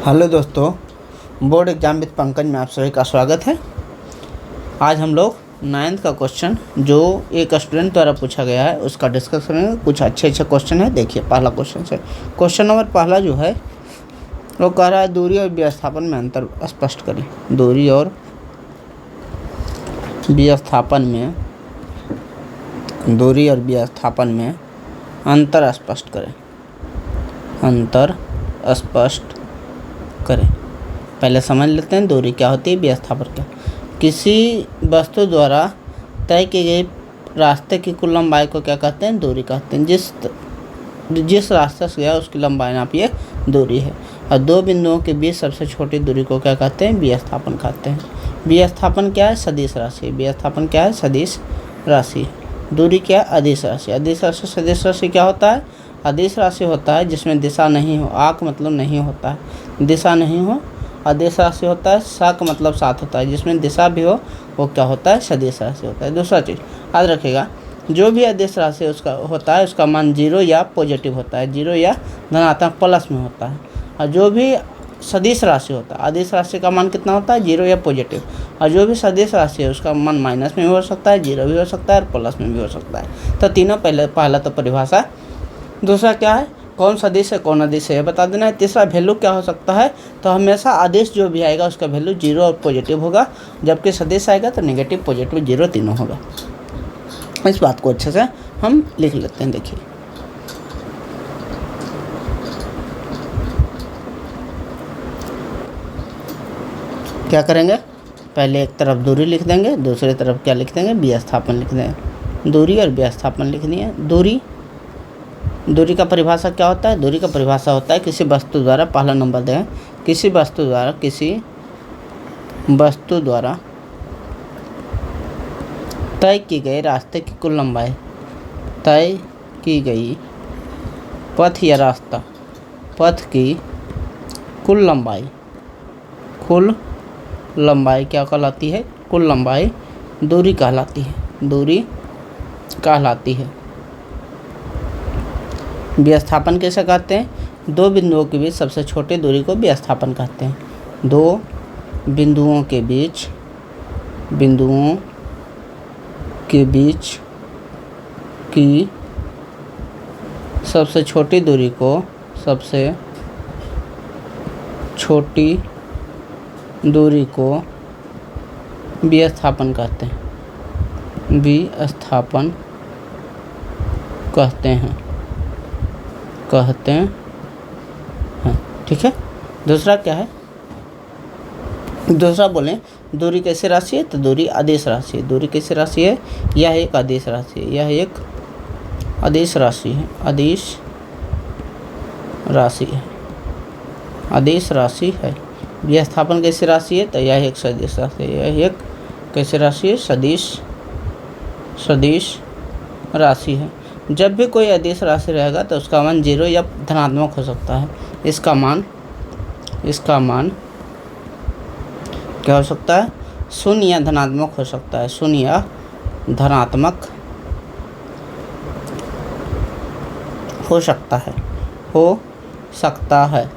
Hello दोस्तों, board exam with Pankaj में आप सभी का स्वागत है। आज हम लोग 9th का क्वेश्चन जो एक स्टूडेंट द्वारा पूछा गया है उसका डिस्कस करेंगे। कुछ अच्छे क्वेश्चन है। देखिए पहला क्वेश्चन से, क्वेश्चन नंबर पहला जो है वो कह रहा है दूरी और विस्थापन में अंतर स्पष्ट करें। दूरी और विस्थापन में अंतर स्पष्ट करें। अंतर स्पष्ट करें। पहले समझ लेते हैं दूरी क्या होती है, विस्थापन क्या। किसी वस्तु द्वारा तय की गई रास्ते की कुल लंबाई को क्या कहते हैं, दूरी कहते हैं। जिस रास्ते से गया उसकी लंबाई नापिए, दूरी है। और दो बिंदुओं के बीच सबसे छोटी दूरी को क्या कहते हैं, विस्थापन कहते हैं। विस्थापन क्या है, सदिश राशि। विस्थापन क्या है, सदिश राशि। दूरी क्या है, अदिश राशि। अदिश राशि सदिश राशि क्या होता है, अदिश राशि होता है जिसमें दिशा नहीं हो। आक मतलब नहीं होता है, दिशा नहीं हो। अदिश राशि होता है, साक मतलब साथ होता है, जिसमें दिशा भी हो वो क्या होता है, सदिश राशि होता है। दूसरा चीज़ याद रखिएगा, जो भी अदिश राशि उसका होता है उसका मान जीरो या पॉजिटिव होता है, जीरो या धनात्मक प्लस में होता है। और जो भी सदिश राशि होता है, अदिश राशि का मान कितना होता है, जीरो या पॉजिटिव। और जो भी सदिश राशि है उसका मान माइनस में भी हो सकता है, जीरो भी हो सकता है और प्लस में भी हो सकता है। तो तीनों पहला तो परिभाषा। दूसरा क्या है, कौन सदिश है कौन अदिश है बता देना है। तीसरा वैल्यू क्या हो सकता है, तो हमेशा आदेश जो भी आएगा उसका वैल्यू जीरो और पॉजिटिव होगा, जबकि सदिश आएगा तो नेगेटिव पॉजिटिव जीरो तीनों होगा। इस बात को अच्छे से हम लिख लेते हैं। देखिए क्या करेंगे, पहले एक तरफ दूरी लिख देंगे, दूसरी तरफ क्या लिख देंगे, विस्थापन लिख देंगे। दूरी और विस्थापन लिख दिए। दूरी का परिभाषा क्या होता है, दूरी का परिभाषा होता है किसी वस्तु द्वारा, पहला नंबर दें, किसी वस्तु द्वारा तय की गई रास्ते की कुल लंबाई। तय की गई पथ या रास्ता, पथ की कुल लंबाई क्या कहलाती है, कुल लंबाई दूरी कहलाती है, दूरी कहलाती है। विस्थापन कैसे कहते हैं, दो बिंदुओं के बीच सबसे छोटी दूरी को विस्थापन कहते हैं। दो बिंदुओं के बीच की सबसे छोटी दूरी को विस्थापन कहते हैं, विस्थापन कहते हैं। ठीक है। दूसरा क्या है, दूसरा बोलें दूरी कैसी राशि है, तो दूरी अदिश राशि है। दूरी कैसी राशि है, यह एक अदिश राशि है, यह एक अदिश राशि है, अदिश राशि है। विस्थापन कैसी राशि है, तो यह एक सदिश राशि है, यह एक कैसी राशि है, सदिश राशि है। जब भी कोई अदिश राशि रहेगा तो उसका मान जीरो या धनात्मक हो सकता है। इसका मान क्या हो सकता है, शून्य या धनात्मक हो सकता है, शून्य या धनात्मक हो सकता है।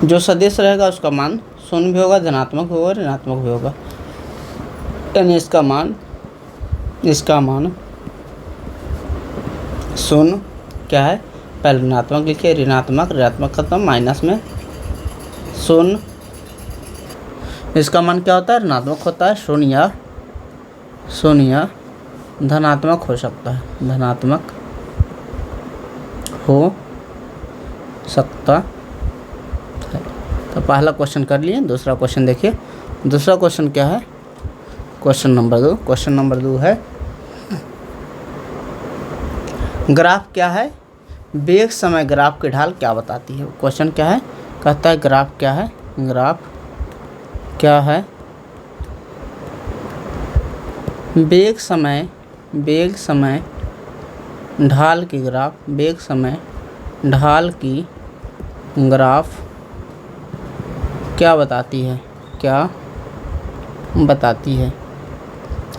जो सदिश रहेगा उसका मान शून्य भी होगा, धनात्मक भी होगा, ऋणात्मक भी होगा। यानी इसका मान शून्य क्या है, पहले ऋणात्मक लिखिए, ऋणात्मक खत्म माइनस में शून्य। इसका मान क्या होता है, ऋणात्मक होता है, शून्य या धनात्मक हो सकता है, धनात्मक हो सकता है। तो पहला क्वेश्चन कर लिए। दूसरा क्वेश्चन देखिए, दूसरा क्वेश्चन क्या है, क्वेश्चन नंबर 2 है, ग्राफ क्या है, वेग समय ग्राफ की ढाल क्या बताती है। क्वेश्चन क्या है, कहता है ग्राफ क्या है, वेग समय ढाल की ग्राफ, वेग समय ढाल की ग्राफ क्या बताती है,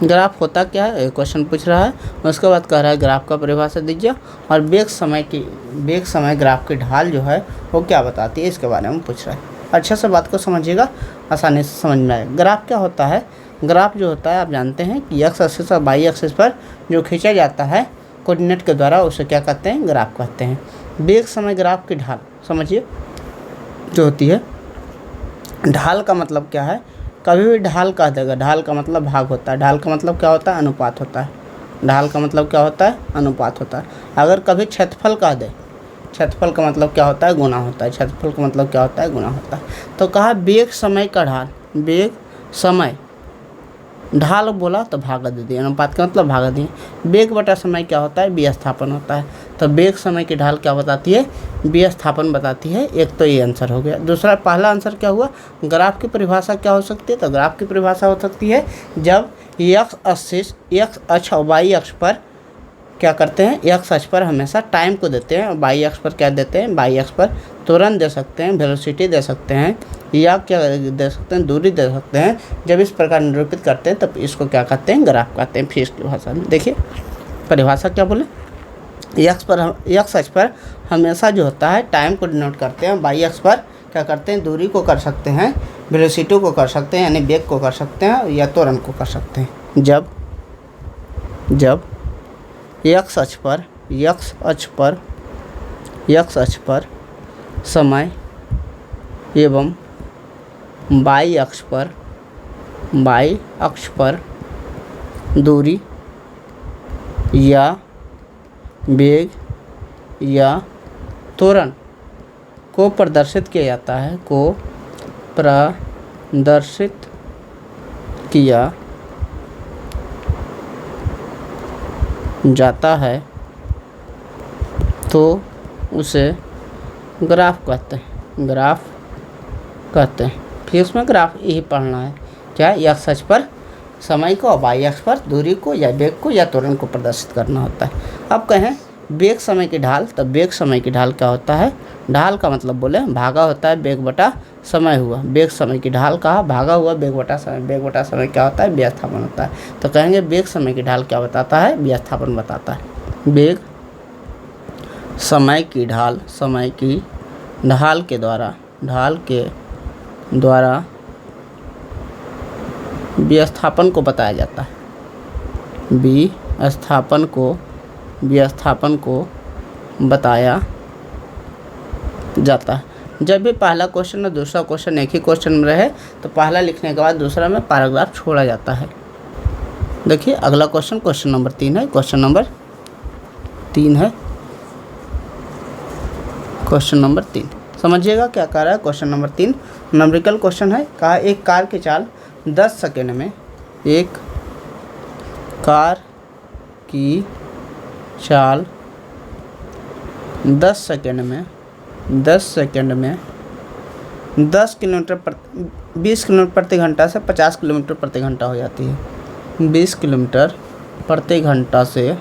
ग्राफ होता क्या है, क्वेश्चन पूछ रहा है। उसके बाद कह रहा है ग्राफ का परिभाषा दीजिए, और वेग समय ग्राफ की ढाल जो है वो क्या बताती है, इसके बारे में पूछ रहा है। अच्छे से बात को समझिएगा, आसानी से समझ में आएगा। ग्राफ क्या होता है, ग्राफ जो होता है आप जानते हैं कि एक्स एक्सिस और वाई एक्सिस पर जो खींचा जाता है कोऑर्डिनेट के द्वारा, उसे क्या कहते हैं, ग्राफ कहते हैं। वेग समय ग्राफ की ढाल समझिए जो होती है, ढाल का मतलब क्या है, कभी भी ढाल कह देगा, ढाल का मतलब भाग होता है, ढाल का मतलब क्या होता है, अनुपात होता है। ढाल का मतलब क्या होता है, अनुपात होता है। अगर कभी क्षेत्रफल कह दे, क्षेत्रफल का मतलब क्या होता है, गुना होता है। क्षेत्रफल का मतलब क्या होता है, गुना होता है। तो कहा वेग समय का ढाल, वेग समय, ढाल बोला तो भागा दे दिए, अनुपात का मतलब भागा दिए। वेग बटा समय क्या होता है, विस्थापन होता है। तो वेग समय की ढाल क्या बताती है, विस्थापन बताती है। एक तो ये आंसर हो गया। दूसरा, पहला आंसर क्या हुआ, ग्राफ की परिभाषा क्या हो सकती है, तो ग्राफ की परिभाषा हो सकती है जब एक्स अक्ष और वाई अक्ष पर क्या करते हैं, एक्स अक्ष पर हमेशा टाइम को देते हैं और वाई अक्ष पर क्या देते हैं, वाई अक्ष पर त्वरण दे सकते हैं, वेलोसिटी दे सकते हैं, या क्या दे सकते हैं, दूरी दे सकते हैं। जब इस प्रकार निरूपित करते हैं तब इसको क्या कहते हैं, ग्राफ कहते हैं फिजिक्स की भाषा में। देखिए परिभाषा क्या बोले, एक्स अक्ष पर हमेशा जो होता है टाइम को डिनोट करते हैं, वाई अक्ष पर क्या करते हैं, दूरी को कर सकते हैं, वेलोसिटी को कर सकते हैं, यानी वेग को कर सकते हैं, या त्वरण को कर सकते हैं। जब एक्स अक्ष पर समय एवं वाई अक्ष पर दूरी या वेग या त्वरण को प्रदर्शित किया जाता है, किया जाता है, तो उसे ग्राफ कहते हैं। फिर उसमें ग्राफ यही पढ़ना है, क्या एक्स अक्ष पर समय को और वाई अक्ष पर दूरी को या वेग को या त्वरण को प्रदर्शित करना होता है। अब कहें वेग समय की ढाल, तब वेग समय की ढाल क्या होता है, ढाल का मतलब बोले भागा होता है, वेग बटा समय हुआ। वेग समय की ढाल कहा, भागा हुआ वेग बटा समय। वेग बटा समय क्या होता है, विस्थापन होता है। तो कहेंगे वेग समय की ढाल क्या बताता है, विस्थापन बताता है। वेग समय की ढाल के द्वारा विस्थापन को बताया जाता है, विस्थापन को बताया जाता है। जब भी पहला क्वेश्चन और दूसरा क्वेश्चन एक ही क्वेश्चन में रहे तो पहला लिखने के बाद दूसरा में पैराग्राफ छोड़ा जाता है। देखिए अगला क्वेश्चन नंबर 3 है। क्वेश्चन नंबर 3 समझिएगा क्या कह रहा है। क्वेश्चन नंबर 3 न्यूमेरिकल क्वेश्चन है। कहा एक कार की चाल 10 सेकेंड में, एक कार की चाल 10 सेकेंड में 20 किलोमीटर प्रति घंटा से 50 किलोमीटर प्रति घंटा हो जाती है। 20 किलोमीटर प्रति घंटा से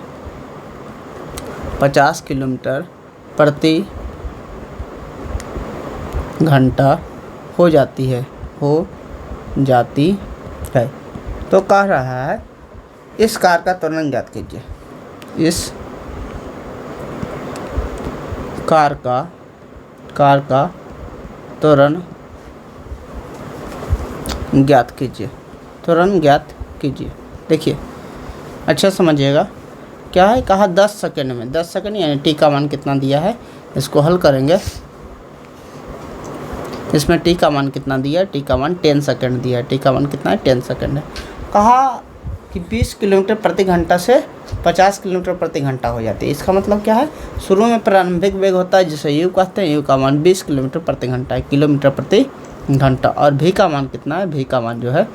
50 किलोमीटर प्रति घंटा हो जाती है। तो कह रहा है इस कार का त्वरण ज्ञात कीजिए। इस कार का त्वरण ज्ञात कीजिए। देखिए अच्छा समझिएगा क्या है। कहा 10 सेकेंड में, 10 सेकेंड यानी टी का मान कितना दिया है, इसको हल करेंगे। इसमें टी का मान कितना दिया है, टी का मान 10 सेकेंड दिया है। टी का मान कितना है, 10 सेकेंड है। कहा कि 20 किलोमीटर प्रति घंटा से 50 किलोमीटर प्रति घंटा हो जाती है। इसका मतलब क्या है, शुरू में प्रारंभिक वेग होता है जिसे यू कहते हैं। यू का मान 20 किलोमीटर प्रति घंटा है, किलोमीटर प्रति घंटा। और भी का मान कितना है, भी का मान जो है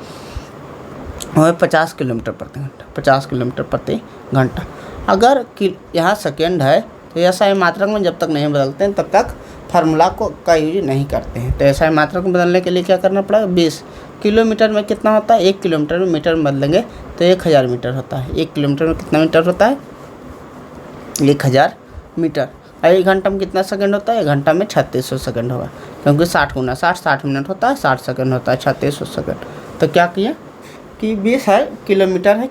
वो है 50 किलोमीटर प्रति घंटा, 50 किलोमीटर प्रति घंटा। अगर यहाँ सेकेंड है तो ऐसा मात्रक में जब तक नहीं बदलते हैं तब तक फार्मूला का यूज नहीं करते हैं। तो ऐसा मात्रक में बदलने के लिए क्या करना पड़ेगा, 20 किलोमीटर में कितना होता है, 1 किलोमीटर में मीटर में बदलेंगे तो 1000 मीटर होता है। 1 किलोमीटर में कितना मीटर होता है, 1000 मीटर। और 1 घंटा में कितना सेकंड होता है, 1 घंटा में 3600 सेकंड होगा, क्योंकि 60 गुना 60 मिनट होता है, 60 सेकंड होता है, 3600 सेकंड। तो क्या किए कि 20 है किलोमीटर है,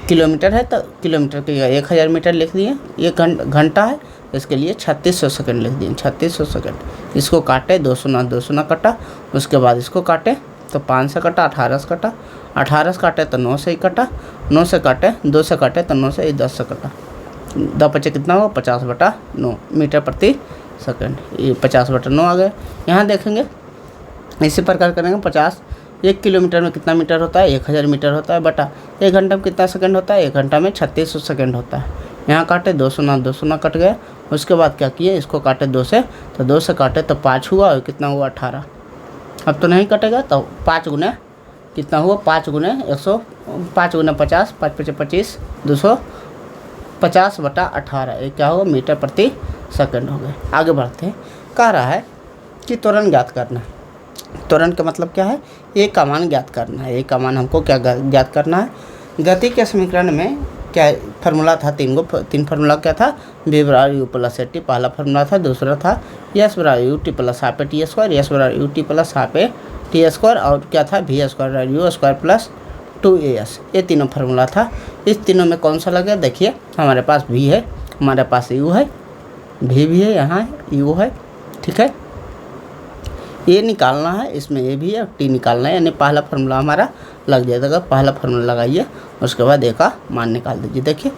किलोमीटर है तो किलोमीटर के 1000 मीटर लिख दिए। ये घंटा है, इसके लिए 3600 सेकंड लिख दिए, 3600 सेकंड। इसको काटे, 200 कटा, उसके बाद इसको काटे तो 5 से कटा, 18 से कटा, 18 से काटे तो 9 से ही कटा, 9 से काटे, 2 से काटे तो 9 से, 10 से कटा, 10 पचे कितना हुआ 50/9 मीटर प्रति सेकंड। ये 50/9 आ गया। यहाँ देखेंगे इसी प्रकार करेंगे 50, 1 किलोमीटर में कितना मीटर होता है, 1000 मीटर होता है, बटा 1 घंटा में कितना सेकंड होता है, 1 घंटा में 3600 सेकंड होता है। यहाँ काटे 200 कट गया। उसके बाद क्या किए, इसको काटे 2 से, तो 2 से काटे तो 5 हुआ, और कितना हुआ 18। अब तो नहीं कटेगा तो 5 गुने कितना हुआ, 5 गुने 100, 5 गुने 50, 5 पचे 25, 250/18। ये क्या होगा, मीटर प्रति सेकंड हो गए। आगे बढ़ते हैं। कह रहा है कि त्वरण ज्ञात करना है। त्वरण का मतलब क्या है, एक का मान ज्ञात करना है। एक का मान हमको क्या ज्ञात करना है। गति के समीकरण में क्या फार्मूला था, 3 फार्मूला क्या था, v बराबर u प्लस टी पहला फार्मूला था। दूसरा था s बराबर u T plus half T square, s बराबर u T plus half T square, और क्या था v square u square plus 2as। ये तीनों फार्मूला था। इस तीनों में कौन सा लगे, देखिए हमारे पास v है, हमारे पास u है, v भी है, यहाँ u है, ठीक है। ये निकालना है, इसमें ये भी है, टी निकालना है, यानी पहला फार्मूला हमारा लग जाएगा। पहला फार्मूला लगाइए, उसके बाद ए का मान निकाल दीजिए। देखिए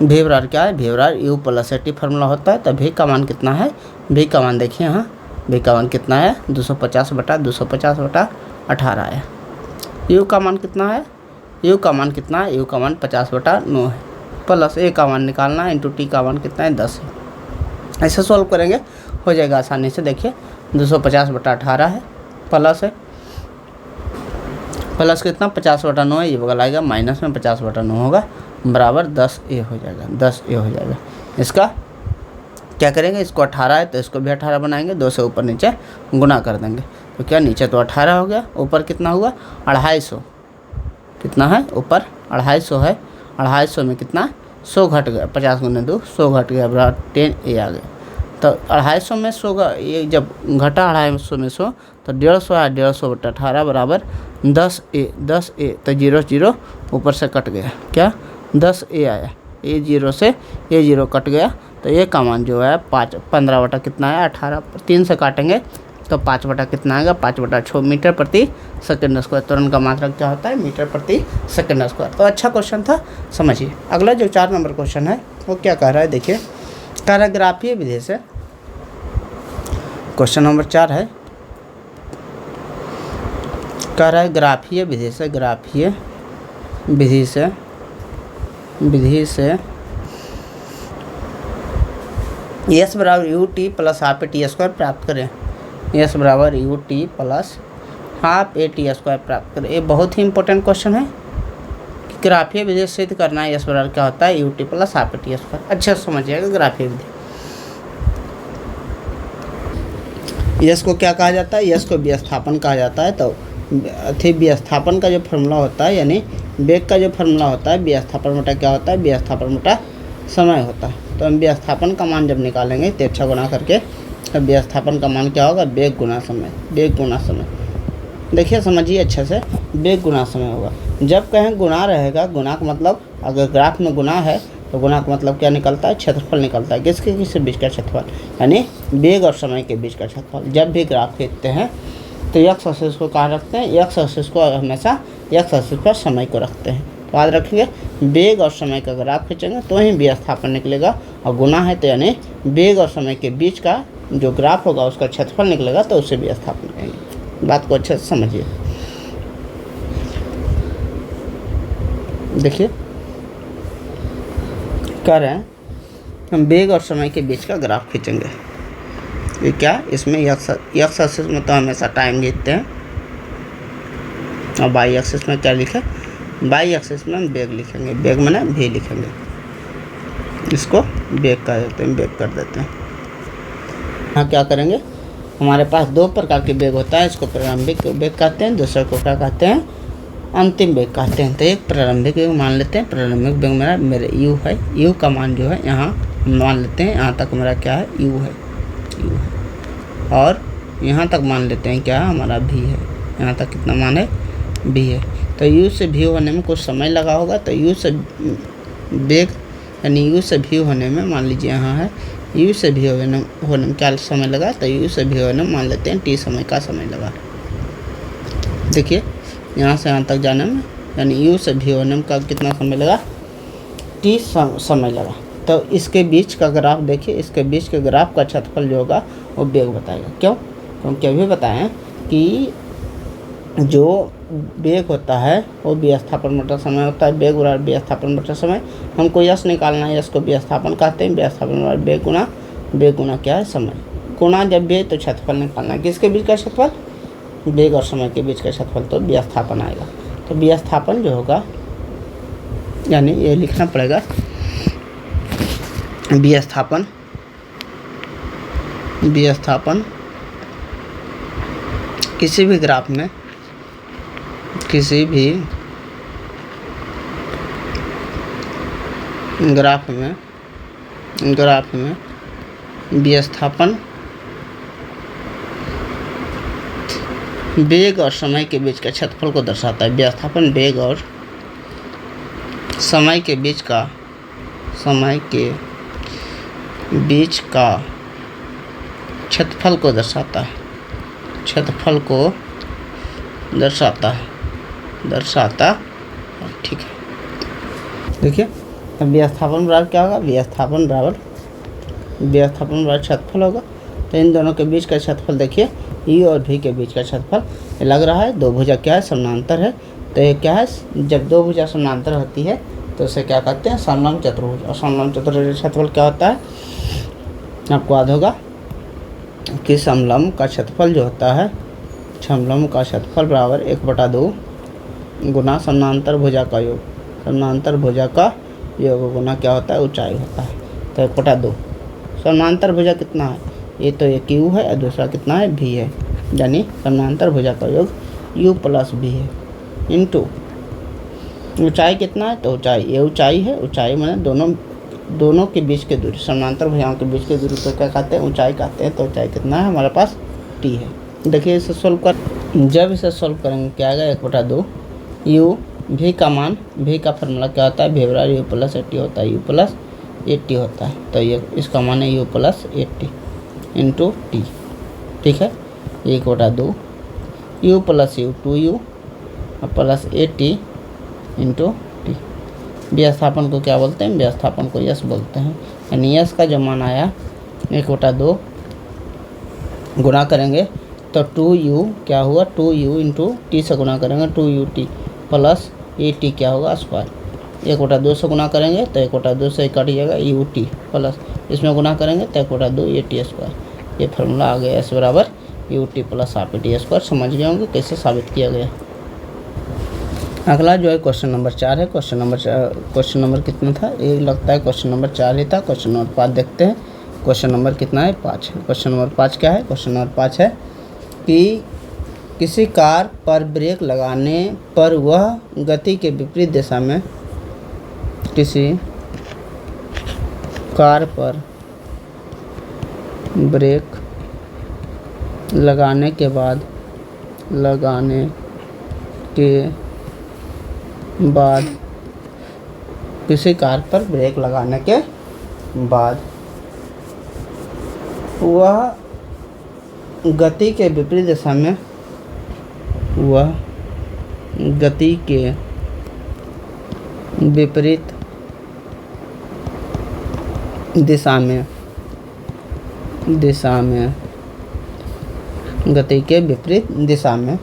v बराबर क्या है, v बराबर u प्लस टी फार्मूला होता है, तो v का मान कितना है, v का मान देखिए यहाँ v का मान कितना है, 250/18 है। u का मान कितना है, u का मान कितना है, u का मान 50/9 है, प्लस a का मान निकालना है, इंटू टी का मान कितना है 10 है। ऐसे सॉल्व करेंगे, हो जाएगा आसानी से। देखिए 250/18 है, प्लस है, प्लस कितना 50/9 है, ये बगल आएगा, माइनस में 50/9 होगा, बराबर 10a हो जाएगा, 10a हो जाएगा। इसका क्या करेंगे, इसको 18 है तो इसको भी 18 बनाएंगे, 2 से ऊपर नीचे गुना कर देंगे, तो क्या नीचे तो 18 हो गया, ऊपर कितना हुआ 250, कितना है ऊपर 250 है, 250 में कितना 100 घट गया, 50 गुने 2 100 घट गया, बराबर 10a आ गया। तो 250 में 100 का ये जब घटा 250 में 100 तो 150 आया, 150/18 बराबर 10a, 10a तो 0 0 ऊपर से कट गया, क्या 10a आया, ये 0 से ये 0 कट गया, तो ये का मान जो है 15 बटा कितना है 18, 3 से काटेंगे तो 5 बटा कितना आएगा, 5/6 मीटर प्रति सेकंड स्क्वायर। त्वरण का मात्रक क्या होता है, मीटर प्रति सेकंड स्क्वायर। तो अच्छा क्वेश्चन था, समझिए। अगला जो 4 नंबर क्वेश्चन है वो क्या कह रहा है, देखिए कह रहा है ग्राफीय विधि से, क्वेश्चन नंबर 4 है, कह रहा है ग्राफीय विधि से, ग्राफीय विधि से s बराबर U T plus half T square प्राप्त करें। s बराबर U T plus half T square प्राप्त करें। ये बहुत ही इंपॉर्टेंट क्वेश्चन है कि ग्राफीय विधि से सिद्ध करना है s बराबर क्या होता है, U T plus half T square. अच्छा समझिएगा ग्राफीय विधि। यस को क्या कहा जाता है, यस को विस्थापन कहा जाता है। तो विस्थापन का जो फार्मूला होता है, यानी वेग का जो फार्मूला होता है, विस्थापन बटा क्या होता है, विस्थापन बटा समय होता है। तो हम विस्थापन का मान जब निकालेंगे 13 गुना करके, तो विस्थापन का मान क्या होगा, वेग गुना समय, वेग गुना समय। देखिए समझिए अच्छे से, वेग गुना समय होगा। जब कहें गुना रहेगा, गुना का मतलब अगर ग्राफ में गुना है तो गुना का मतलब क्या निकलता है, क्षेत्रफल निकलता है। किसके बीच का क्षेत्रफल, यानी वेग और समय के बीच का क्षेत्रफल। जब भी ग्राफ खींचते हैं तो एक्स एक्सिस को कहाँ रखते हैं, एक्स एक्सिस को हमेशा एक्स एक्सिस पर समय को रखते हैं। तो याद रखेंगे, वेग और समय का ग्राफ खींचेंगे तो ही विस्थापन निकलेगा, और गुना है तो यानी वेग और समय के बीच का जो ग्राफ होगा उसका क्षेत्रफल निकलेगा, तो उससे विस्थापन कहेंगे। बात को अच्छे से समझिए। देखिए कह रहे हैं हम वेग और समय के बीच का ग्राफ खींचेंगे। ये क्या, इसमें एक्स एक्सिस में तो हमेशा टाइम खींचते हैं, और वाई एक्सिस में क्या लिखे, वाई एक्सिस में हम वेग लिखेंगे, वेग में ना भी लिखेंगे, इसको वेग कर देते हैं, वेग कर देते हैं। हाँ क्या करेंगे, हमारे पास 2 प्रकार के वेग होता है, इसको प्रारंभिक वेग कहते हैं, दूसरे को क्या कहते हैं, अंतिम वेग कहते हैं। तो एक प्रारंभिक वेग मान लेते हैं, प्रारंभिक वेग मेरा यू है, यू का मान जो है यहाँ मान लेते हैं, यहाँ तक मेरा क्या है, यू है, और यहाँ तक मान लेते हैं क्या हमारा भी है, यहाँ तक कितना मान है भी है। तो यू से भी होने में कुछ समय लगा होगा, तो यू से वेग यानी यू से भी होने में, मान लीजिए यहाँ है यू से भी होने में क्या समय लगा, तो यू से भी होने में मान लेते हैं टी समय का समय लगा। देखिए यहाँ से यहाँ तक जाने में यानी यू से भी होने में का कितना समय लगा, टी समय लगा। तो इसके बीच का ग्राफ देखिए, इसके बीच के ग्राफ का क्षेत्रफल जो होगा वो वेग बताएगा। क्यों? क्योंकि अभी बताएं कि जो वेग होता है वो विस्थापन बटा समय होता है। वेग बराबर विस्थापन बटा समय। हमको यश निकालना है, यश को विस्थापन कहते हैं। विस्थापन बराबर वेग गुना क्या है, समय। गुना जब भी तो क्षेत्रफल निकालना है। किसके बीच का क्षेत्रफल? वेग और समय के बीच का क्षेत्रफल, तो विस्थापन आएगा। तो विस्थापन जो होगा यानी ये लिखना पड़ेगा, विस्थापन किसी भी ग्राफ में विस्थापन वेग और समय के बीच का क्षेत्रफल को दर्शाता है। विस्थापन वेग और समय के बीच का क्षेत्रफल को दर्शाता है। ठीक है। देखिए अब विस्थापन बराबर क्या होगा, विस्थापन बराबर क्षेत्रफल होगा। तो इन दोनों के बीच का क्षेत्रफल देखिए, ई और भी के बीच का क्षेत्रफल ये लग रहा है। दो भुजा क्या है, समानांतर है। तो ये क्या है, जब दो भुजा समानांतर होती है तो उसे क्या कहते हैं, समलंब चतुर्भुज। और समलंब चतुर्भुज का क्षेत्रफल क्या होता है, आपको याद होगा कि समलंब का क्षेत्रफल जो होता है, समलंब का क्षेत्रफल बराबर 1/2 गुना समानांतर भुजा का योग। समानांतर भुजा का योग गुना क्या होता है, ऊंचाई होता है। तो 1/2 समानांतर भुजा कितना है, ये तो ये क्यू है और दूसरा कितना है, भी है। यानी समानांतर भुजा का योग यू प्लस भी है इंटू ऊंचाई कितना है, तो ऊंचाई ये ऊंचाई है। ऊंचाई मैंने दोनों के बीच की दूरी, समानांतर भुजाओं के बीच की दूरी को क्या कहते हैं, ऊंचाई कहते हैं। तो ऊंचाई कितना है हमारे पास, टी है। देखिए इसे सोल्व कर, जब इसे सोल्व करेंगे क्या आएगा, 1/2 यू। भी का मान, भी का फार्मूला क्या होता है, भी बराबर यू प्लस 80 होता है, यू प्लस 80 होता है। तो ये इसका मान है यू प्लस 80 इंटू टी। ठीक है, 1/2 यू प्लस यू 2u और प्लस 80 इंटू टी। विस्थापन को क्या बोलते हैं, विस्थापन को यश बोलते हैं। यानी यश का जो मान आया 1/2 गुणा करेंगे तो 2u क्या हुआ, 2u इंटू टी से गुणा करेंगे 2ut प्लस 80 क्या होगा, स्क्वायर। 1/2 से गुणा करेंगे तो 1/2 से कट जाएगा ut प्लस इसमें गुणा करेंगे तो 1/2 80 स्क्वायर। ये फार्मूला आ गया एस बराबर ut plus half eighty square. समझ गए होंगे कैसे साबित किया गया। अगला जो है क्वेश्चन नंबर 4 है। क्वेश्चन नंबर कितना था, ये लगता है क्वेश्चन नंबर 4 ही था। क्वेश्चन नंबर 5 देखते हैं। क्वेश्चन नंबर कितना है, 5 है। क्वेश्चन नंबर 5 क्या है, क्वेश्चन नंबर 5 है कि किसी कार पर ब्रेक लगाने पर वह गति के विपरीत दिशा में, किसी कार पर ब्रेक लगाने के बाद किसी कार पर ब्रेक लगाने के बाद वह गति के विपरीत दिशा में, वह गति के विपरीत दिशा में गति के विपरीत दिशा में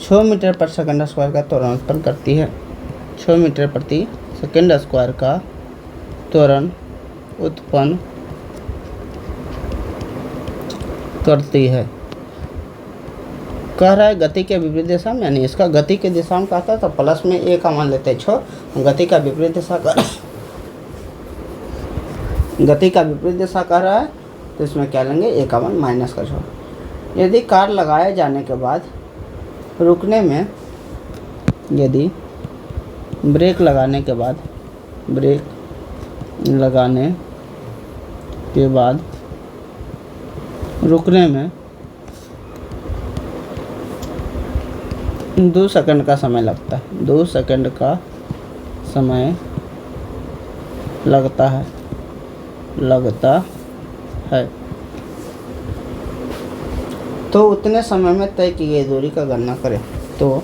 6 मीटर पर सेकंड स्क्वायर का त्वरण उत्पन्न करती है। 6 मीटर प्रति सेकंड स्क्वायर का त्वरण उत्पन्न करती है। कह रहा है गति के विपरीत दिशा में, यानी इसका गति के दिशा में कहता है तो प्लस में ए का मान लेते हैं 6। गति का विपरीत दिशा कह रहा है तो इसमें क्या लेंगे, ए का मान माइनस का 6। यदि कार लगाए जाने के बाद रुकने में, यदि ब्रेक लगाने के बाद रुकने में 2 सेकंड का समय लगता है, 2 सेकंड का समय लगता है। तो उतने समय में तय की गई दूरी का गणना करें। तो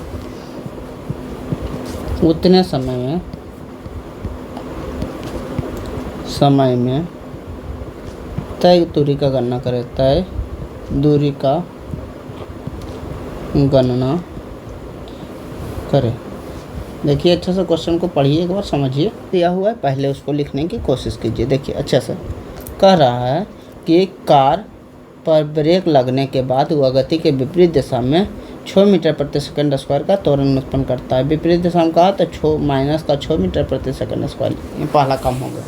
उतने समय में तय दूरी का गणना करें, तय दूरी का गणना करें। देखिए अच्छे से क्वेश्चन को पढ़िए, एक बार समझिए। दिया हुआ है, पहले उसको लिखने की कोशिश कीजिए। देखिए अच्छे से कह रहा है कि कार पर ब्रेक लगने के बाद वह गति के विपरीत दिशा में 6 मीटर प्रति सेकंड स्क्वायर का त्वरण उत्पन्न करता है। विपरीत दिशा में कहा तो 6 मीटर प्रति सेकंड स्क्वायर, ये पहला काम हो गया।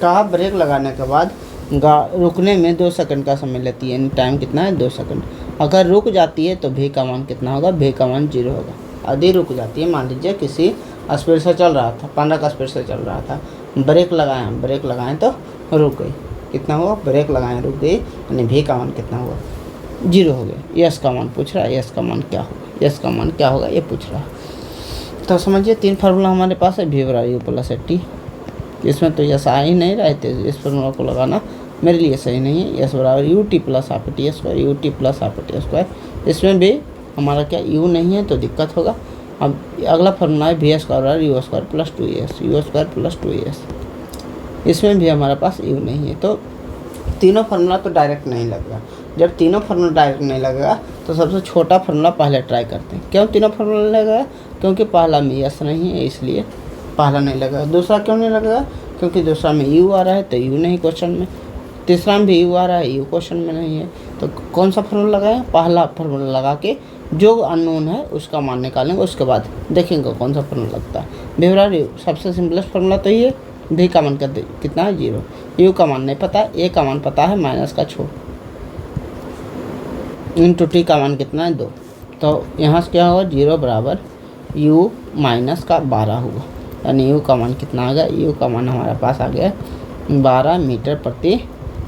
कहा ब्रेक लगाने के बाद रुकने में 2 सेकंड का समय लेती है, यानी टाइम कितना है 2 सेकंड। अगर रुक जाती है तो भी का मान कितना होगा, भी का मान 0 होगा। यदि रुक जाती है, मान लीजिए किसी स्पीड से चल रहा था, 15 का स्पीड से चल रहा था, ब्रेक लगाएं तो रुक गई, कितना हुआ, ब्रेक लगाएं रुक गई, यानी भी का मान कितना हुआ, 0 हो गया। यस का मान पूछ रहा है, यस का मान क्या होगा, यस का मान क्या होगा ये पूछ रहा है। तो समझिए 3 फार्मूला हमारे पास है, वी बराबर यू प्लस टी। इसमें तो यस आ ही नहीं रहे थे, इस फार्मूला को लगाना मेरे लिए सही नहीं है। यस बराबर U T plus half T square, U T plus half T square. इसमें भी हमारा क्या यू नहीं है तो दिक्कत होगा। अब अगला फार्मूला है वी स्क्वायर बराबर you square plus 2 you square plus 2 इसमें भी हमारे पास यू नहीं है, तो तीनों फार्मूला तो डायरेक्ट नहीं लगेगा। जब तीनों फार्मूला डायरेक्ट नहीं लगेगा तो सबसे छोटा फार्मूला पहले ट्राई करते हैं। क्यों तीनों फार्मूला लगेगा, क्योंकि पहला में यस नहीं है इसलिए पहला नहीं लगेगा। दूसरा क्यों नहीं लगेगा, क्योंकि दूसरा में यू आ रहा है तो यू नहीं क्वेश्चन में। तीसरा में भी यू आ रहा है, यू क्वेश्चन में नहीं है। तो कौन सा फार्मूला लगाएं, पहला फार्मूला लगा के जो अननोन है उसका मान निकालेंगे, उसके बाद देखेंगे कौन सा फार्मूला लगता है। वी बराबर यू, सबसे सिंपलेस्ट फार्मूला तो ये। भी का मान कितना है 0, यू का मान नहीं पता, ए का मान पता है माइनस का 6 इंटू टी का मान कितना है 2। तो यहाँ से क्या होगा 0 बराबर यू माइनस का 12 होगा, यानी यू का मान कितना आ गया, यू का मान हमारे पास आ गया 12 मीटर प्रति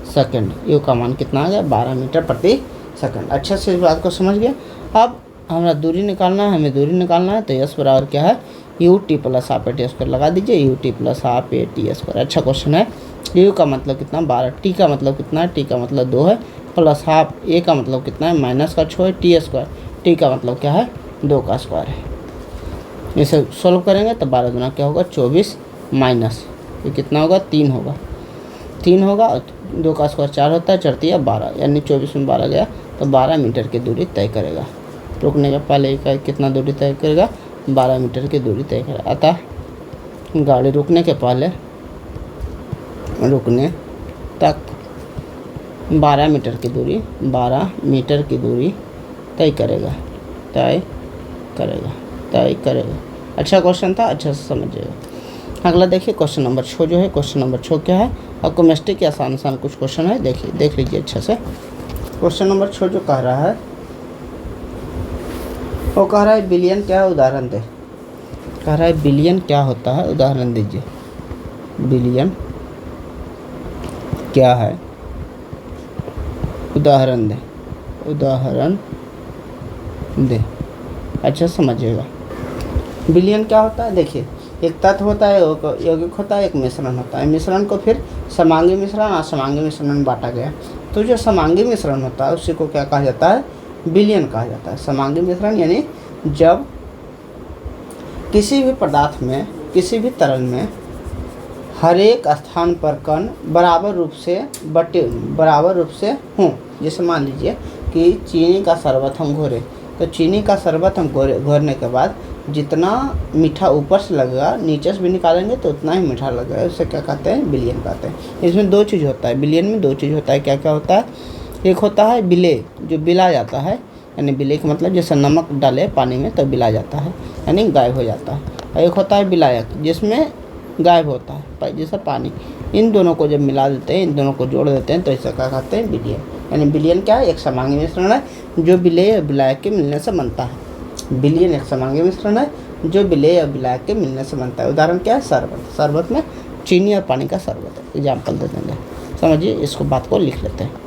सेकंड। यू का मान कितना आ गया 12 मीटर प्रति सेकंड। अच्छे से इस बात को समझ गए। अब हमारा दूरी निकालना है, हमें दूरी निकालना है, तो यस बराबर क्या है U T plus half A T square लगा दीजिए, U T plus half A T square. अच्छा क्वेश्चन है। यू का मतलब कितना 12, टी का मतलब कितना है, टी का मतलब 2 है, प्लस हाफ ए का मतलब कितना है माइनस का 6 है, टी स्क्वायर, टी का मतलब क्या है 2 का स्क्वायर है। इसे सोल्व करेंगे तो 12 गुना क्या होगा 24 माइनस ये कितना होगा 3 होगा, 3 होगा, 2 का स्क्वायर 4 होता है, चढ़ती है 12, यानी 24 में 12 गया तो 12 मीटर की दूरी तय करेगा। रुकने के पहले का कितना दूरी तय करेगा, 12 मीटर की दूरी तय करेगा। अतः गाड़ी रुकने के पहले रुकने तक 12 मीटर की दूरी, 12 मीटर की दूरी तय करेगा, तय करेगा। अच्छा क्वेश्चन था, अच्छा से समझिएगा। अगला देखिए क्वेश्चन नंबर 6 जो है, क्वेश्चन नंबर 6 क्या है, और केमिस्ट्री के आसान कुछ क्वेश्चन है, देखिए देख लीजिए अच्छे से। क्वेश्चन नंबर 6 जो कह रहा है वो कह रहा है बिलियन क्या है उदाहरण दे। कह रहा है बिलियन क्या होता है उदाहरण दीजिए। बिलियन क्या है उदाहरण दे। अच्छा समझिएगा। बिलियन क्या होता है, देखिए एक तत्व होता है, यौगिक होता है, एक मिश्रण होता है। मिश्रण को फिर समांगी मिश्रण और असमांगी मिश्रण में बांटा गया। तो जो समांगी मिश्रण होता है उसी को क्या कहा जाता है, बिलियन कहा जाता है। समांगी मिश्रण यानी जब किसी भी पदार्थ में, किसी भी तरल में हर एक स्थान पर कण बराबर रूप से हों। जैसे मान लीजिए कि चीनी का शरबत हम घोरे, तो चीनी का शरबत हम घोरने के बाद जितना मीठा ऊपर से लगेगा नीचे से भी निकालेंगे तो उतना ही मीठा लगेगा। उसे क्या कहते हैं, बिलियन कहते हैं। इसमें 2 चीज़ होता है, बिलियन में 2 चीज़ होता है। क्या क्या होता है, एक होता है विलेय, जो बिला जाता है, यानी विलेय का मतलब जैसे नमक डाले पानी में तो बिला जाता है, यानी गायब हो जाता है। और एक होता है विलायक, जिसमें गायब होता है जैसे पानी। इन दोनों को जब मिला देते हैं, इन दोनों को जोड़ देते हैं तो इसे क्या कहते हैं, बिलियन। यानी बिलियन क्या है, एक समांगी मिश्रण है जो विलेय और विलायक के मिलने से बनता है। बिलियन एक समांगी मिश्रण है जो विलेय और विलायक के मिलने से बनता है। उदाहरण क्या है, शरबत। शरबत में चीनी और पानी का शरबत है। एग्जाम्पल दे देंगे, समझिए, इसको बात को लिख लेते हैं।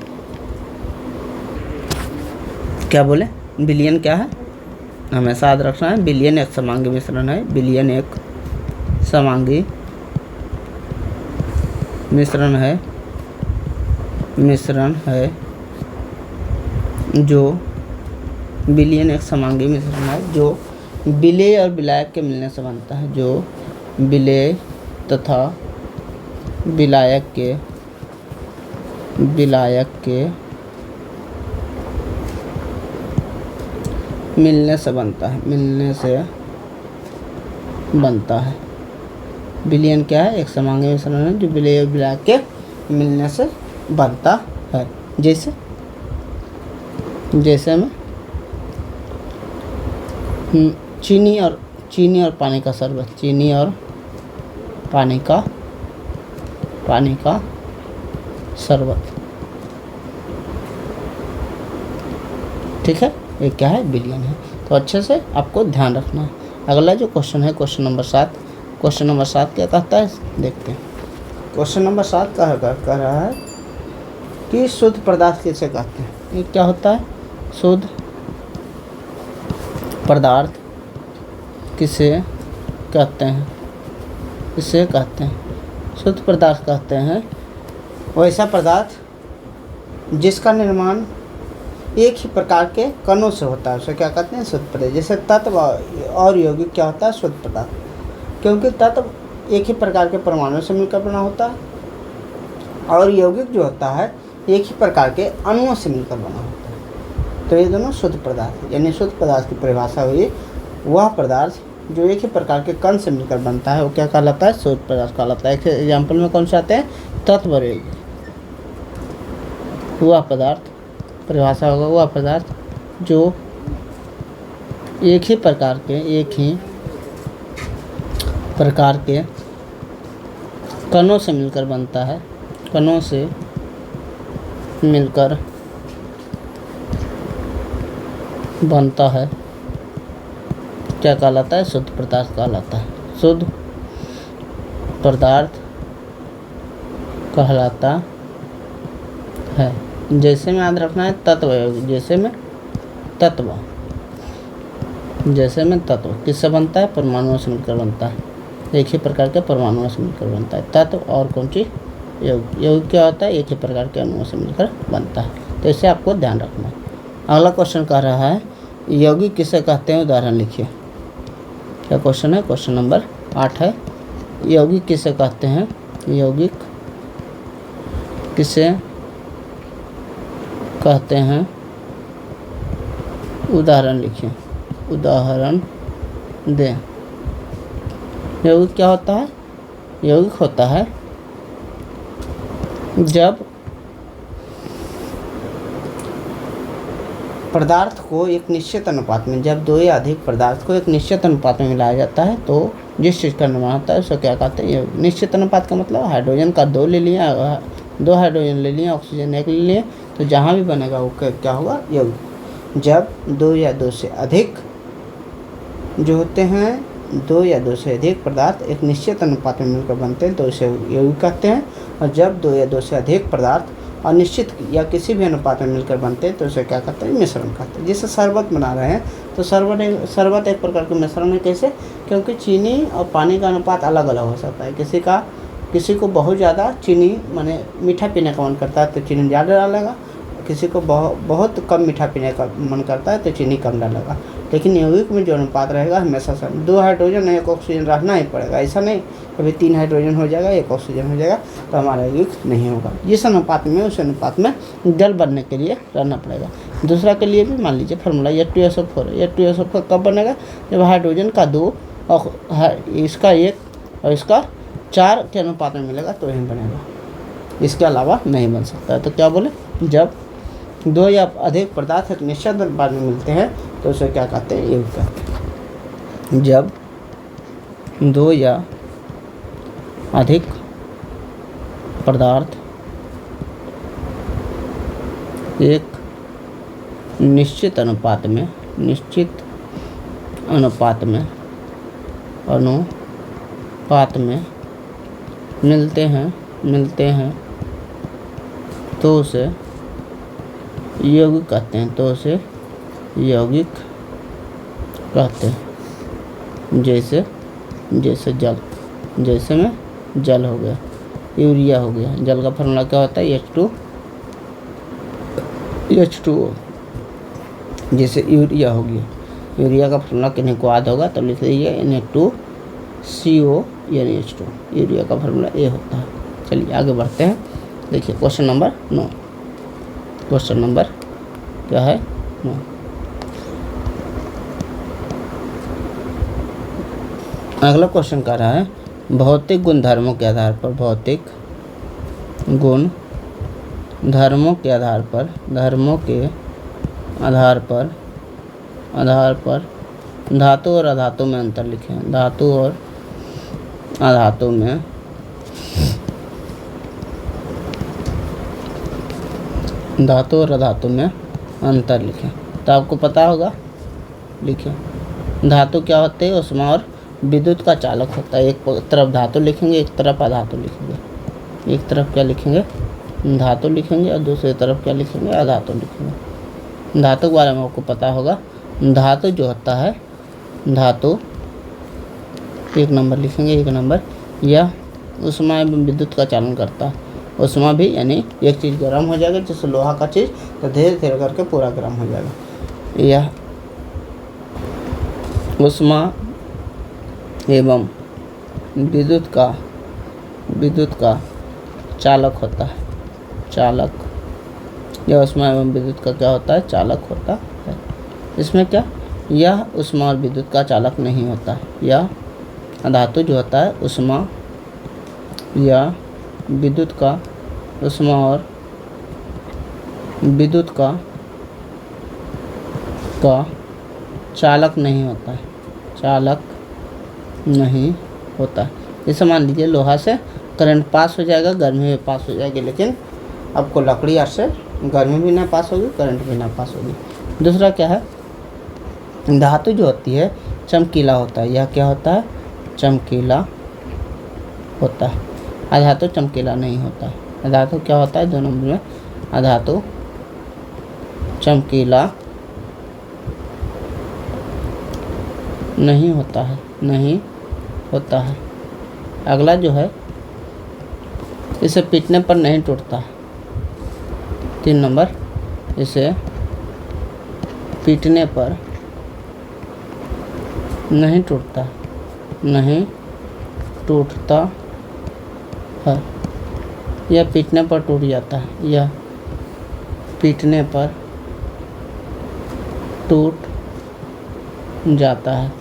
क्या बोले, बिलियन क्या है, हमेशा याद रखना है, विलयन एक समांगी मिश्रण है। विलयन एक समांगी मिश्रण है जो विलयन एक समांगी मिश्रण है जो विलेय और विलायक के मिलने से बनता है। जो विलेय तथा विलायक के मिलने से बनता है। विलयन क्या है? एक समांगी मिश्रण है जो विलेय और विलायक के मिलने से बनता है। जैसे में चीनी और पानी का शरबत, चीनी और पानी का शरबत, ठीक है, ये क्या है? विलयन है। तो अच्छे से आपको ध्यान रखना है। अगला जो क्वेश्चन है क्वेश्चन नंबर 7 क्या कहता है देखते हैं। क्वेश्चन नंबर 7 कह रहा है कि शुद्ध पदार्थ किसे कहते हैं। ये क्या होता है? शुद्ध पदार्थ किसे कहते हैं? शुद्ध पदार्थ कहते हैं वैसा पदार्थ जिसका निर्माण एक ही प्रकार के कणों से होता है, उसे क्या कहते हैं? शुद्ध पदार्थ। जैसे तत्व और यौगिक क्या होता है? शुद्ध पदार्थ। क्योंकि तत्व एक ही प्रकार के परमाणुओं से मिलकर बना होता है और यौगिक जो होता है एक ही प्रकार के अणुओं से मिलकर बना होता है। तो ये दोनों शुद्ध पदार्थ, यानी शुद्ध पदार्थ की परिभाषा हुई वह पदार्थ जो एक ही प्रकार के कण से मिलकर बनता है, वो क्या कहलाता है? शुद्ध पदार्थ कहलाता है। एक एग्जाम्पल में कौन से आते हैं? तत्व और यौगिक। वह पदार्थ, परिभाषा होगा वह पदार्थ जो एक ही प्रकार के कणों से मिलकर बनता है, कणों से मिलकर बनता है, क्या कहलाता है? शुद्ध पदार्थ कहलाता है। शुद्ध पदार्थ कहलाता है। जैसे में याद रखना है तत्व यौगिक। जैसे में तत्व किससे बनता है? परमाणुओं से मिलकर बनता है। एक ही प्रकार के परमाणुओं से मिलकर बनता है। तत्व और कौन सी? यौगिक क्या होता है? एक ही प्रकार के अणुओं से मिलकर बनता है। तो इसे आपको ध्यान रखना है। अगला क्वेश्चन कह रहा है यौगिक किसे कहते हैं? उदाहरण लिखिए। क्या क्वेश्चन है? क्वेश्चन नंबर 8 है। यौगिक किसे कहते हैं? यौगिक किसे कहते हैं? उदाहरण लिखिए। उदाहरण दें। यौगिक क्या होता है? यौगिक होता है जब पदार्थ को एक निश्चित अनुपात में, जब दो या अधिक पदार्थ को एक निश्चित अनुपात में मिलाया जाता है तो जिस चीज़ का निर्माण होता है उसे क्या कहते हैं? यौगिक। निश्चित अनुपात का मतलब हाइड्रोजन का 2 ले लिया, 2 हाइड्रोजन ले लिए, ऑक्सीजन 1 ले लिए, तो जहाँ भी बनेगा वो क्या होगा? यौगिक। जब 2 या 2 से अधिक जो होते हैं, 2 या 2 से अधिक पदार्थ एक निश्चित अनुपात में मिलकर बनते हैं तो इसे यौगिक कहते हैं। और जब 2 या 2 से अधिक पदार्थ अनिश्चित या किसी भी अनुपात में मिलकर बनते हैं तो उसे क्या कहते हैं? मिश्रण कहते हैं। जैसे शरबत बना रहे हैं तो शरबत एक प्रकार का मिश्रण है। कैसे? क्योंकि चीनी और पानी का अनुपात अलग अलग हो सकता है। किसी को बहुत ज़्यादा चीनी माने मीठा पीने का मन करता है तो चीनी ज़्यादा डालेगा, किसी को बहुत कम मीठा पीने का मन करता है तो चीनी कम डालेगा। लेकिन यौगिक में जो अनुपात रहेगा हमेशा से 2 हाइड्रोजन 1 ऑक्सीजन रहना ही पड़ेगा। ऐसा नहीं कभी 3 हाइड्रोजन हो जाएगा 1 ऑक्सीजन हो जाएगा तो हमारा यौगिक नहीं होगा। जिस अनुपात में उस अनुपात में जल बनने के लिए रहना पड़ेगा। दूसरा के लिए भी मान लीजिए फार्मूला H2SO4 है। H2SO4 कब बनेगा? जब हाइड्रोजन का 2 और इसका 1 और इसका 4 के अनुपात में मिलेगा तो यही बनेगा, इसके अलावा नहीं बन सकता है। तो क्या बोले? जब 2 या अधिक पदार्थ एक निश्चित अनुपात में मिलते हैं तो उसे क्या कहते हैं? यौगिक कहते हैं। जब 2 या अधिक पदार्थ एक निश्चित अनुपात में मिलते हैं तो उसे यौगिक कहते हैं। कहते हैं। जैसे जल, जैसे में जल हो गया, यूरिया हो गया। जल का फॉर्मूला क्या होता है? H2O। जैसे यूरिया हो गया, यूरिया का फॉर्मूला किन्हीं को याद होगा तो लिख लीजिए Na2CO यानी H2। यूरिया का फॉर्मूला ए होता है। चलिए आगे बढ़ते हैं। देखिए क्वेश्चन नंबर 9। क्वेश्चन नंबर क्या है? 9। अगला क्वेश्चन कह रहा है भौतिक गुणधर्मों के आधार पर, भौतिक गुण धर्मों के आधार पर, धर्मों के आधार पर धातु और अधातु में अंतर लिखें। धातु और अधातु में अंतर लिखें। तो आपको पता होगा, लिखें। धातु क्या होते हैं? ऊष्मा और विद्युत का चालक होता है। एक तरफ धातु लिखेंगे, एक तरफ अधातु लिखेंगे। एक तरफ क्या लिखेंगे? धातु लिखेंगे और दूसरी तरफ क्या लिखेंगे? अधातु लिखेंगे। धातु के बारे में आपको पता होगा। धातु जो होता है, धातु 1 नंबर लिखेंगे, 1 नंबर, यह ऊष्मा एवं विद्युत का चालन करता है। ऊष्मा भी यानी एक चीज़ गर्म हो जाएगा, जैसे लोहा का चीज़, तो धीरे धीरे करके पूरा गर्म हो जाएगा। यह ऊष्मा एवं विद्युत का चालक होता है। चालक, यह ऊष्मा एवं विद्युत का क्या होता है? चालक होता है। इसमें क्या, यह ऊष्मा और विद्युत का चालक नहीं होता है। यह धातु जो होता है ऊष्मा या विद्युत का, ऊष्मा और विद्युत का चालक नहीं होता है। चालक नहीं होता है। जैसे मान लीजिए लोहा से करंट पास हो जाएगा, गर्मी भी पास हो जाएगी, लेकिन आपको लकड़ी से गर्मी भी ना पास होगी, करंट भी ना पास होगी। दूसरा क्या है? धातु जो होती है चमकीला होता है। यह क्या होता है? चमकीला होता है। अधातु चमकीला नहीं होता है। अधातु क्या होता है? 2 नंबर में अधातु चमकीला नहीं होता है, नहीं होता है। अगला जो है, इसे पीटने पर नहीं टूटता है। 3 नंबर, इसे पीटने पर नहीं टूटता, नहीं टूटता है। यह पीटने पर टूट जाता है। यह पीटने पर टूट जाता है।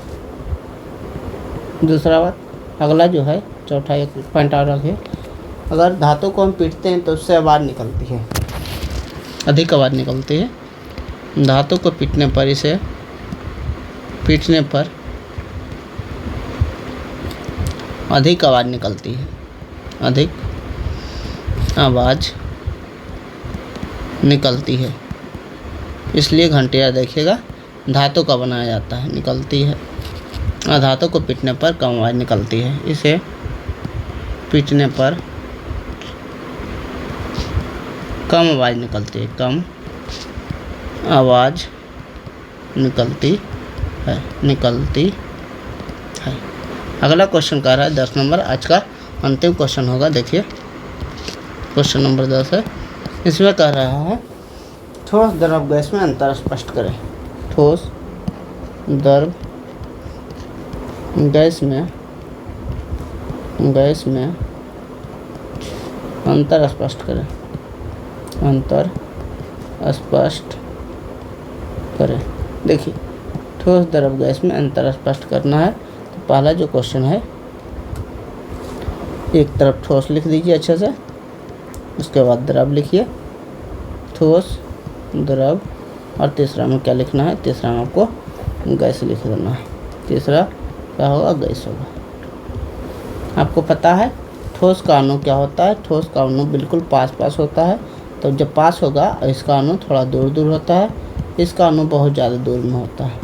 दूसरा बात, अगला जो है, चौथा एक पॉइंट और रखिए। अगर धातु को हम पीटते हैं तो उससे आवाज़ निकलती है, अधिक आवाज़ निकलती है। धातु को पीटने पर, इसे पीटने पर अधिक आवाज़ निकलती है, अधिक आवाज़ निकलती है। इसलिए घंटिया देखिएगा धातु का बनाया जाता है, निकलती है। अधातु को पीटने पर कम आवाज़ निकलती है। इसे पीटने पर कम आवाज़ निकलती है, कम आवाज़ निकलती है। अगला क्वेश्चन कह रहा है 10 नंबर, आज का अंतिम क्वेश्चन होगा। देखिए क्वेश्चन नंबर 10 है। इसमें कह रहा है ठोस द्रव गैस में अंतर स्पष्ट करें। ठोस द्रव गैस में अंतर स्पष्ट करें। अंतर स्पष्ट करें। देखिए ठोस द्रव गैस में अंतर स्पष्ट करना है। तो पहला जो क्वेश्चन है, एक तरफ ठोस लिख दीजिए अच्छे से, उसके बाद द्रव लिखिए, ठोस द्रव, और तीसरा में क्या लिखना है? तीसरा में आपको गैस लिख देना है। तीसरा क्या होगा? गैस होगा। आपको पता है ठोस का अणु क्या होता है? ठोस का अणु बिल्कुल पास होता है। तो जब पास होगा, इसका अणु थोड़ा दूर होता है, इसका अणु बहुत ज़्यादा दूर में होता है।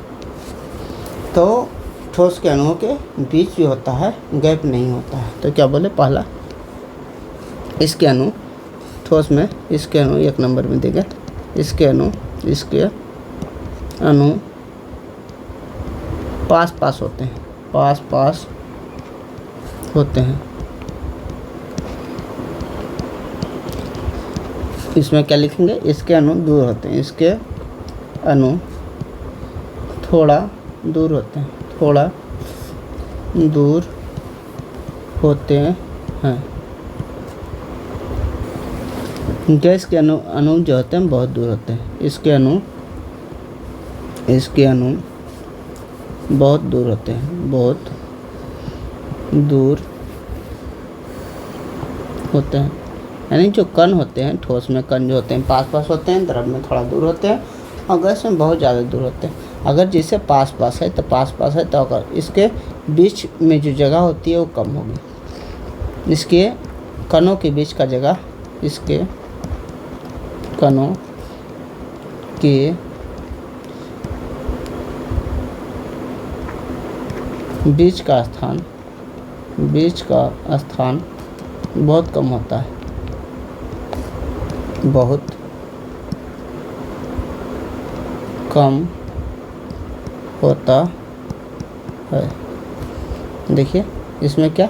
तो ठोस के अणुओं के बीच जो होता है गैप नहीं होता है। तो क्या बोले? पहला, इसके अणु ठोस में, इसके अणु 1 नंबर में देंगे। इसके अणु पास पास होते हैं, पास पास होते हैं। इसमें क्या लिखेंगे, इसके अणु दूर होते हैं, इसके अणु थोड़ा दूर होते हैं, थोड़ा दूर होते हैं। गैस के अणु जो होते हैं बहुत दूर होते हैं, इसके अणु बहुत दूर होते हैं, बहुत दूर होते हैं। यानी जो कण होते हैं, ठोस में कण जो होते हैं पास पास होते हैं, द्रव में थोड़ा दूर होते हैं और गैस में बहुत ज़्यादा दूर होते हैं। अगर जिसे पास पास है तो पास पास है, तो अगर इसके बीच में जो जगह होती है वो कम होगी। इसके कणों के बीच का जगह, इसके कणों के बीच का स्थान बहुत कम होता है, बहुत कम होता है। देखिए इसमें क्या,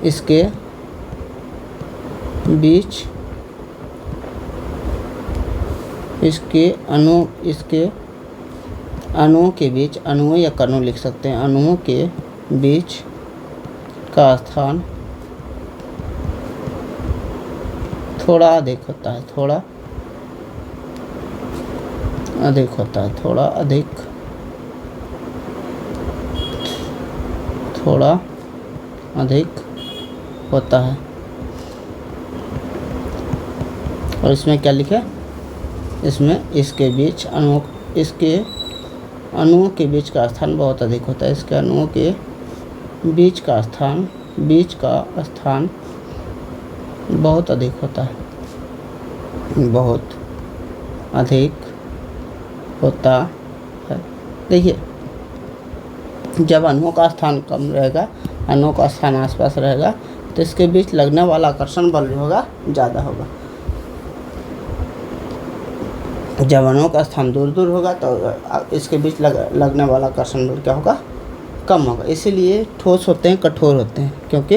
इसके बीच, इसके अणुओं के बीच, अणुओं या कणों लिख सकते हैं, अणुओं के बीच का स्थान थोड़ा अधिक होता है, थोड़ा अधिक होता है, थोड़ा अधिक होता है। और इसमें क्या लिखे, इसमें इसके अणुओं के बीच का स्थान बहुत अधिक होता है, इसके अणुओं के बीच का स्थान बहुत अधिक होता है, बहुत अधिक होता है। देखिए जब अणुओं का स्थान कम रहेगा, अणुओं का स्थान आसपास रहेगा, तो इसके बीच लगने वाला आकर्षण बल जो होगा ज़्यादा होगा। जब अणुओं का स्थान दूर दूर होगा तो इसके बीच लगने वाला आकर्षण बल क्या होगा, कम होगा। इसीलिए ठोस होते हैं, कठोर होते हैं, क्योंकि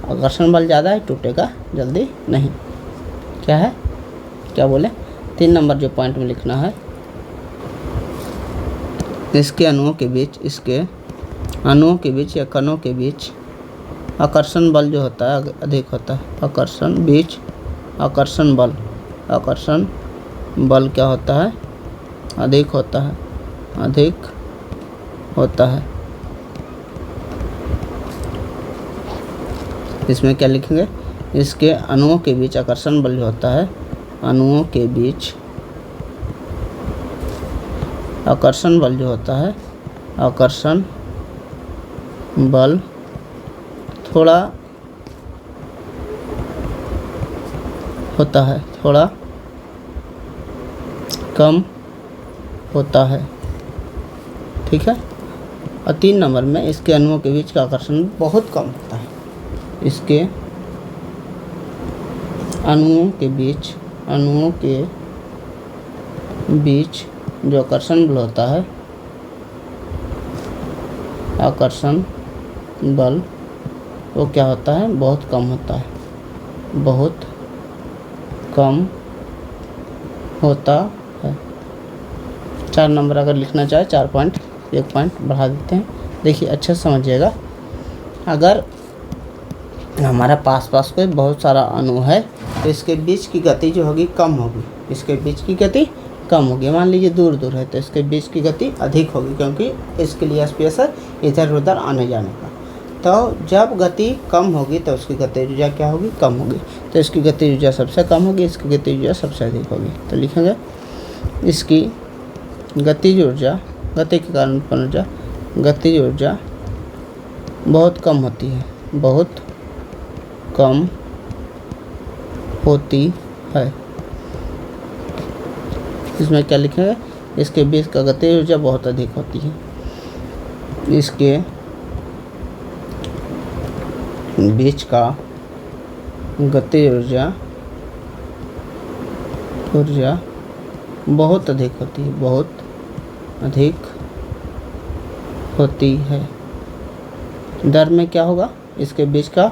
आकर्षण बल ज़्यादा है, टूटेगा जल्दी नहीं। क्या है, क्या बोले, 3 नंबर जो पॉइंट में लिखना है, इसके अणुओं के बीच या कणों के बीच आकर्षण बल जो होता है अधिक होता है। आकर्षण बल क्या होता है, अधिक होता है। इसमें क्या लिखेंगे, इसके अणुओं के बीच आकर्षण बल जो होता है, अणुओं के बीच आकर्षण बल जो होता है, आकर्षण बल थोड़ा होता है, थोड़ा कम होता है। ठीक है। और 3 नंबर में इसके अणुओं के बीच का आकर्षण बहुत कम होता है, इसके अणुओं के बीच जो आकर्षण बल होता है, आकर्षण बल वो क्या होता है, बहुत कम होता है, बहुत कम होता है। 4 नंबर अगर लिखना चाहे 4 पॉइंट, 1 पॉइंट बढ़ा देते हैं। देखिए अच्छे से समझिएगा, अगर हमारा पास कोई बहुत सारा अणु है तो इसके बीच की गति जो होगी कम होगी, इसके बीच की गति कम होगी। मान लीजिए दूर दूर है तो इसके बीच की गति अधिक होगी, क्योंकि इसके लिए स्पेस है इधर उधर आने जाने का। तो जब गति कम होगी तो उसकी गतिज ऊर्जा क्या होगी, कम होगी। तो इसकी गतिज ऊर्जा सबसे कम होगी, इसकी गतिज ऊर्जा सबसे अधिक होगी। तो लिखेंगे इसकी गतिज ऊर्जा, गति के कारण उत्पन्न ऊर्जा, गतिज ऊर्जा बहुत कम होती है, बहुत कम होती है। इसमें क्या लिखेंगे, इसके बीच का गतिज ऊर्जा बहुत अधिक होती है, इसके बीच का गतिज ऊर्जा बहुत अधिक होती है, बहुत अधिक होती है। दर में क्या होगा, इसके बीच का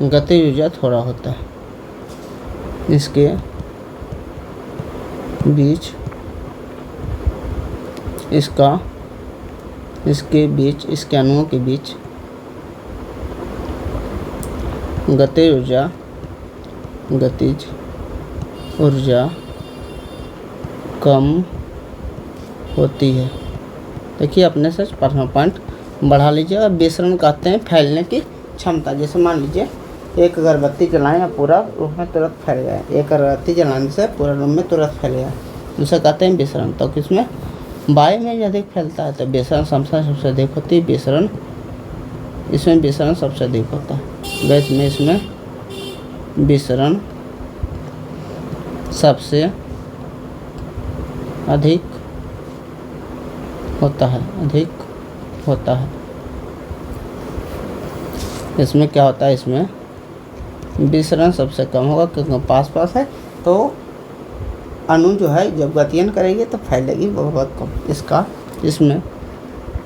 गतिज ऊर्जा थोड़ा होता है, इसके बीच इसके अणुओं के बीच गतिज ऊर्जा कम होती है। देखिए अपने से प्रथम पॉइंट बढ़ा लीजिए। और विसरण कहते हैं फैलने की क्षमता। जैसे मान लीजिए एक अगरबत्ती जलाएं या पूरा रूम में तुरंत फैल गया, एक अगरबत्ती जलाने से पूरा रूम में तुरंत फैल गया, उसे कहते हैं विसरण। तो किसमें, वायु में अधिक फैलता है तो विसरण क्षमता सबसे अधिक होती है। इसमें विसरण सबसे अधिक होता है। गैस में इसमें विसरण सबसे अधिक होता है। इसमें क्या होता है, इसमें विसरण सबसे कम होगा क्योंकि पास है, तो अणु जो है जब गतियन करेगी तो फैलेगी बहुत कम। इसमें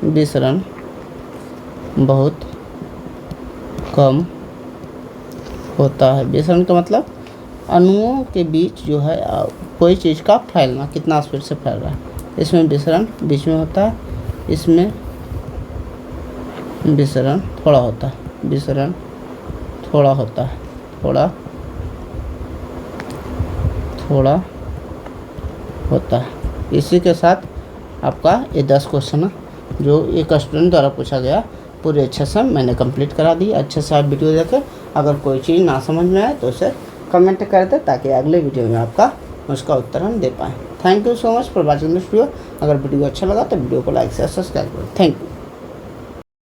विसरण बहुत कम होता है। विसरण का मतलब अणुओं के बीच जो है कोई चीज़ का फैलना, कितना स्पीड से फैल रहा है। इसमें विसरण बीच में होता है, इसमें विसरण थोड़ा होता है। थोड़ा होता है। इसी के साथ आपका ये 10 क्वेश्चन जो एक स्टूडेंट द्वारा पूछा गया पूरे अच्छे से मैंने कंप्लीट करा दी। अच्छे से आप वीडियो देखें। अगर कोई चीज़ ना समझ में आए तो उसे कमेंट कर दें ताकि अगले वीडियो में आपका उसका उत्तर हम दे पाएँ। Thank you so much for watching this video. अगर वीडियो अच्छा लगा तो वीडियो को लाइक से सब्सक्राइब करें। Thank you.